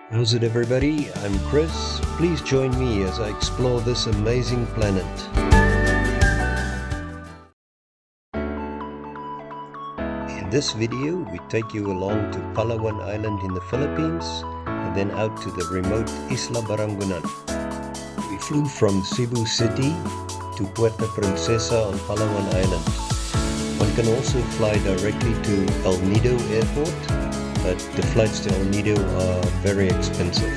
How's it, everybody? I'm Chris. Please join me as I explore this amazing planet. In this video, we take you along to Palawan Island in the Philippines and then out to the remote Isla Barangonan. We flew from Cebu City to Puerto Princesa on Palawan Island. One can also fly directly to El Nido Airport, but the flights to El Nido are very expensive.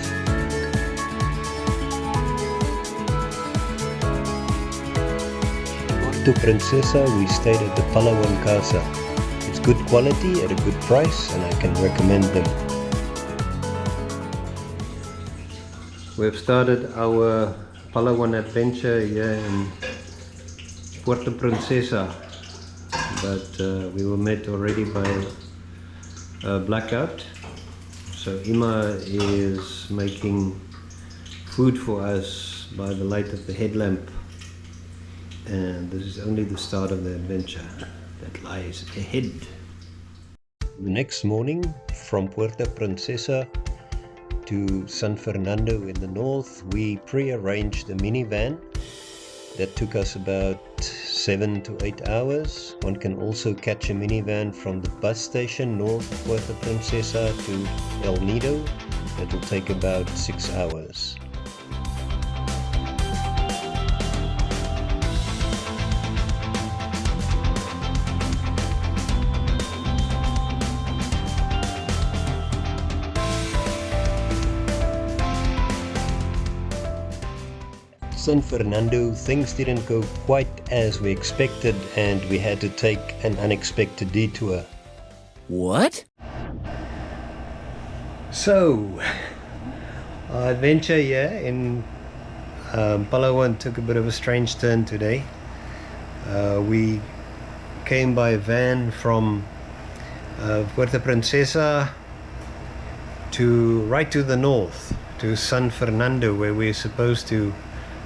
In Puerto Princesa, we stayed at the Palawan Casa. It's good quality at a good price, and I can recommend them. We've started our Palawan Adventure here in Puerto Princesa, but we were met already by blackout. So Ima is making food for us by the light of the headlamp, and this is only the start of the adventure that lies ahead. The next morning, from Puerto Princesa to San Fernando in the north, we pre-arranged a minivan that took us about 7 to 8 hours. One can also catch a minivan from the bus station north of Puerto Princesa to El Nido. That will take about 6 hours. San Fernando, things didn't go quite as we expected, and we had to take an unexpected detour. What? So, our adventure here in Palawan took a bit of a strange turn today. We came by van from Puerto Princesa to right to the north, to San Fernando, where we're supposed to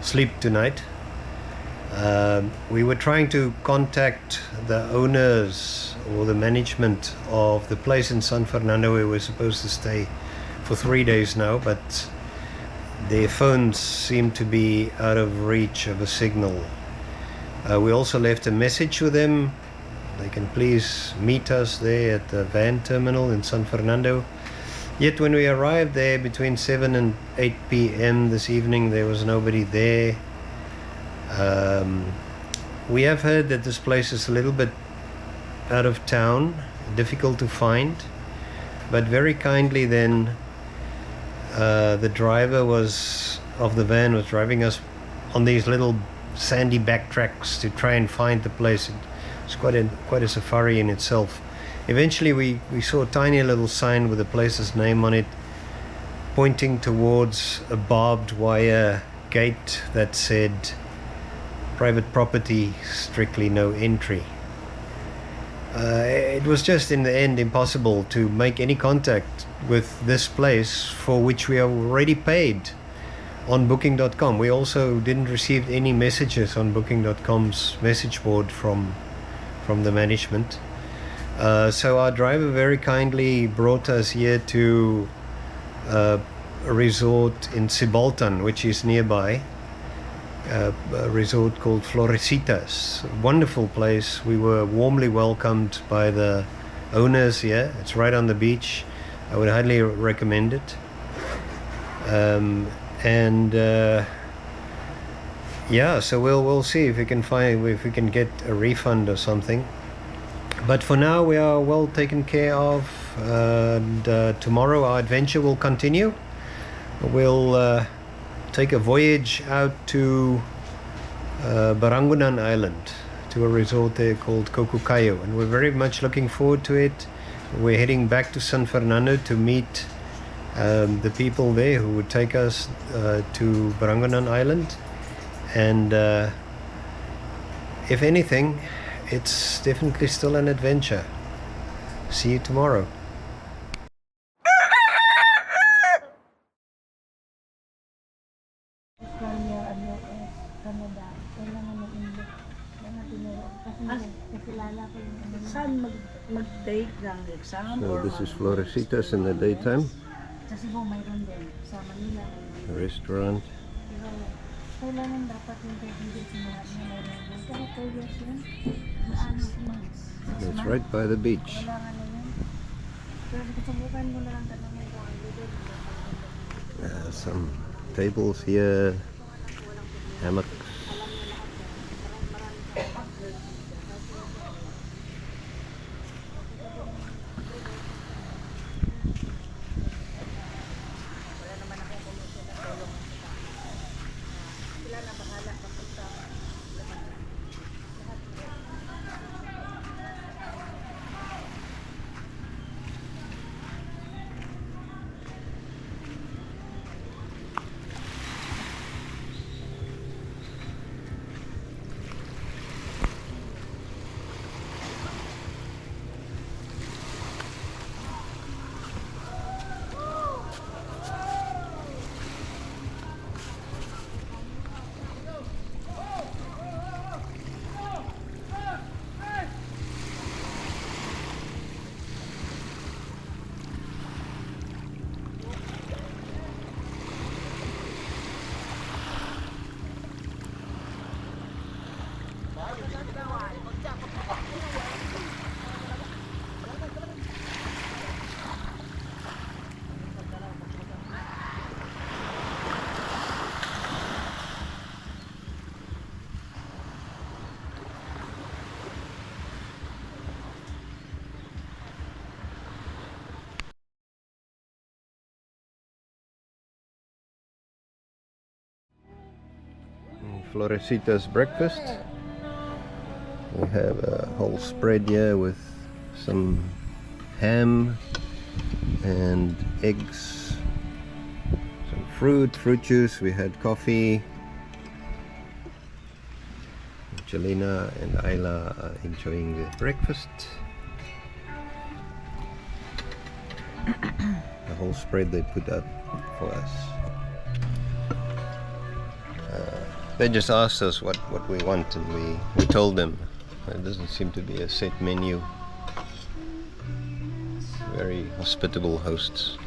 sleep tonight. We were trying to contact the owners or the management of the place in San Fernando where we're supposed to stay for 3 days now, but their phones seem to be out of reach of a signal. We also left a message with them. They can please meet us there at the van terminal in San Fernando. Yet when we arrived there between 7 and 8 p.m. this evening, there was nobody there. We have heard that this place is a little bit out of town, difficult to find, but very kindly then the driver of the van was driving us on these little sandy backtracks to try and find the place. It's quite a safari in itself. Eventually we saw a tiny little sign with the place's name on it, pointing towards a barbed wire gate that said private property, strictly no entry. It was just in the end impossible to make any contact with this place, for which we already paid on booking.com. We also didn't receive any messages on booking.com's message board from the management. So our driver very kindly brought us here to a resort in Sibaltan, which is nearby, a resort called Florecitas. A wonderful place. We were warmly welcomed by the owners here. It's right on the beach. I would highly recommend it. Yeah, so we'll see if we can get a refund or something. But for now, we are well taken care of, and tomorrow our adventure will continue. We'll take a voyage out to Barangonan Island, to a resort there called Coco Cayo, and we're very much looking forward to it. We're heading back to San Fernando to meet the people there who would take us to Barangonan Island, and if anything, it's definitely still an adventure. See you tomorrow. Saan mag-take ng exam? So this is Florecitas in the daytime. Sa Cebu mayroon din. Sa Manila mayroon. Restaurant. Pero kailangan dapat yung kaibigan sinuha niya mayroon din. Kahit 2 years yun. Maano siya. It's right by the beach. Wala nga na yun. Pero subukan mo na lang tanongin ko ang leader. Some tables here. Hammocks. Florecita's breakfast. We have a whole spread here with some ham and eggs, some fruit juice. We had coffee. Jelina and Ayla are enjoying the breakfast. The whole spread they put up for us. They just asked us what we want, and we told them. There doesn't seem to be a set menu. Very hospitable hosts.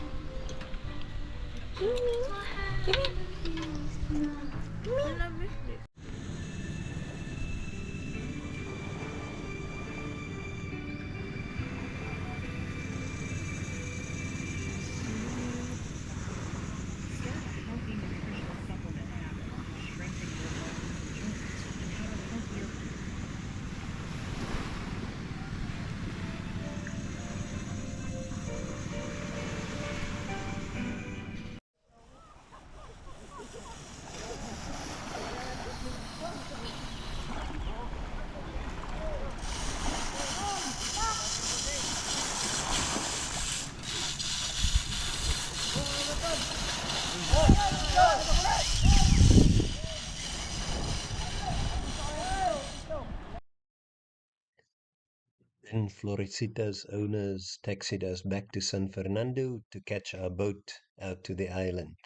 Then Florecita's owners taxied us back to San Fernando to catch our boat out to the island.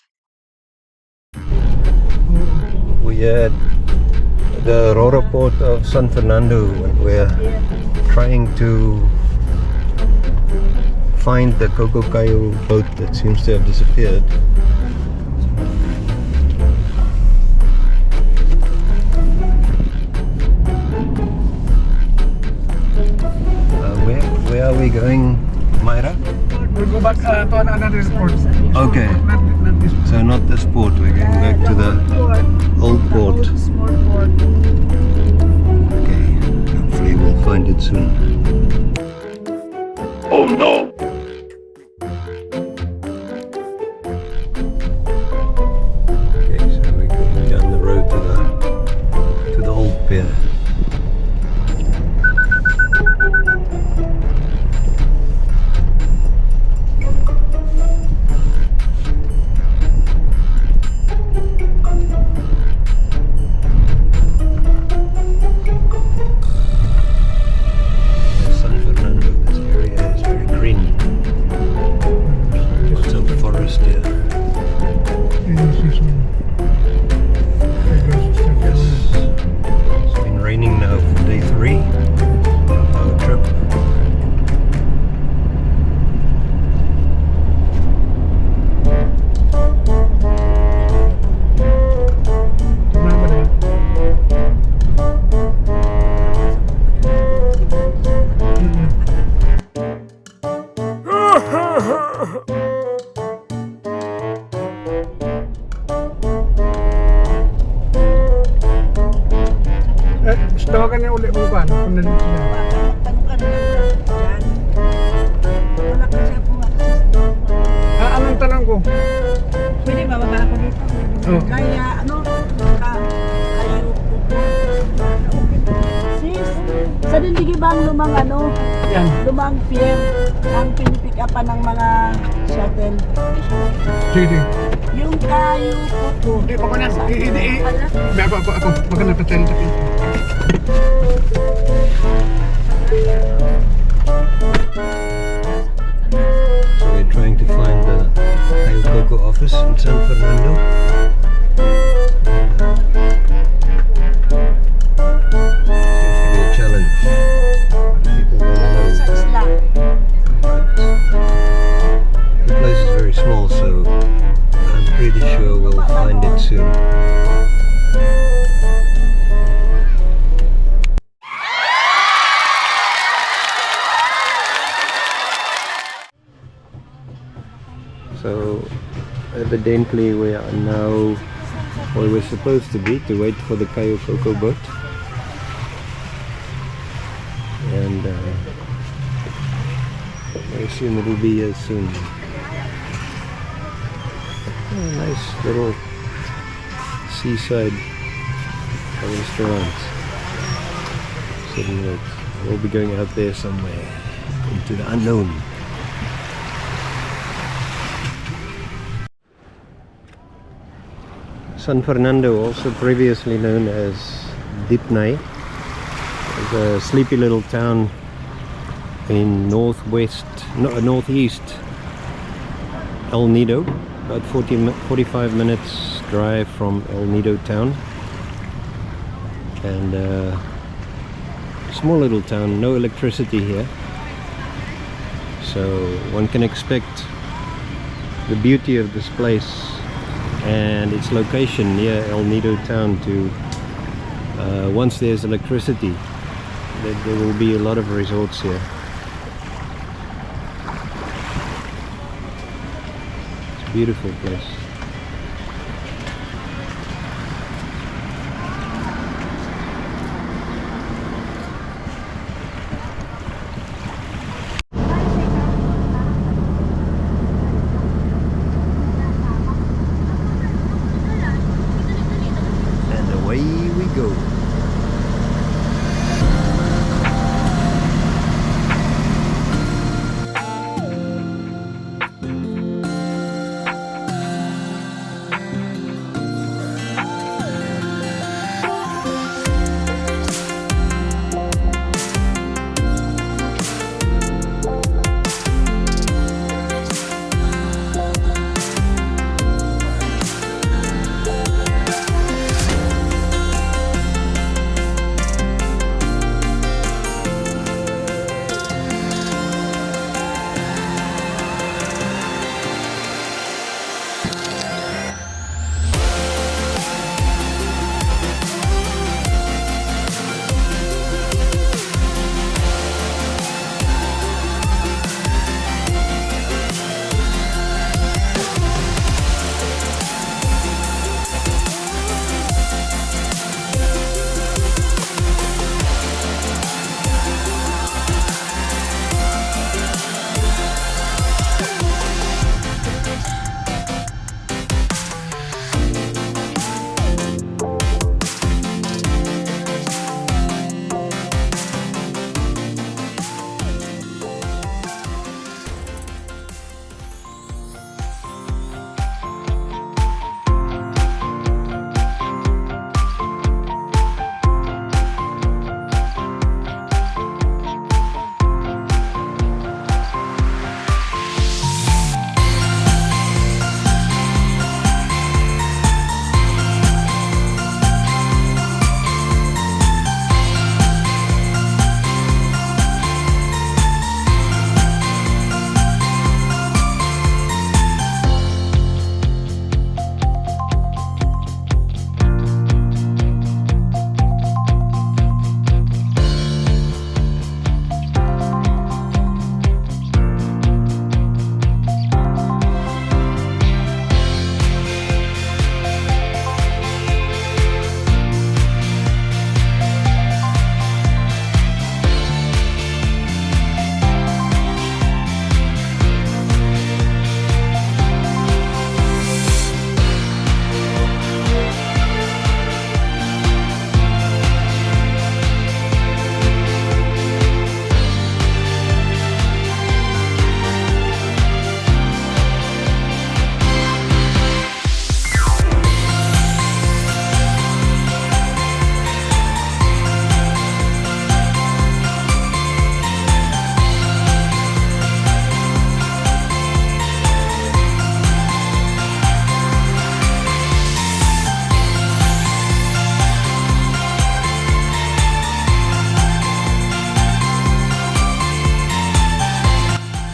We are at the Roro port of San Fernando and we're trying to find the Coco Cayo boat that seems to have disappeared. Where are we going, Myra? We'll go back to another sport. Okay. Not this one. So not this port, we're going back to the old port. Okay, hopefully we'll find it soon. Oh no! Okay, so we're going down the road to the old pier. San Fernando, this area is very green. Kuban, kung nandito siya. Magtanong ka naman dyan. Wala kasi ako access dito. Anong tanong ko? Pwede bababa ako dito. Oh. Kaya ano, kayo po. Sis, sa dindig ba ang lumang ano, Yan. lumang pier ang pinipick upan ng mga shuttle? Sige. Yung kayo po. Hindi pa ko na. Hindi. May ako. Maganda pa tayo tayo. So we're trying to find the Cayo Coco office in San Fernando. Seems to be a challenge. People don't know. Sa isla. The place is very small, so I'm pretty sure we'll find it soon. So evidently we are now where we're supposed to be to wait for the Cayo Coco boat, and I assume it'll be here soon. Oh, nice little seaside restaurant. Sitting right. We'll be going out there somewhere into the unknown. San Fernando, also previously known as Dipnay, is a sleepy little town in northeast El Nido, about 45 minutes drive from El Nido town, and small little town, no electricity here, so one can expect the beauty of this place and its location near El Nido town to once there's electricity, there will be a lot of resorts here. It's a beautiful place. Away we go.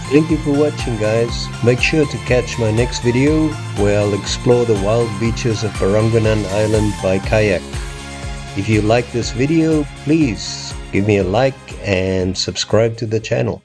Thank you for watching, guys. Make sure to catch my next video where I'll explore the wild beaches of Barangonan Island by kayak. If you like this video, please give me a like and subscribe to the channel.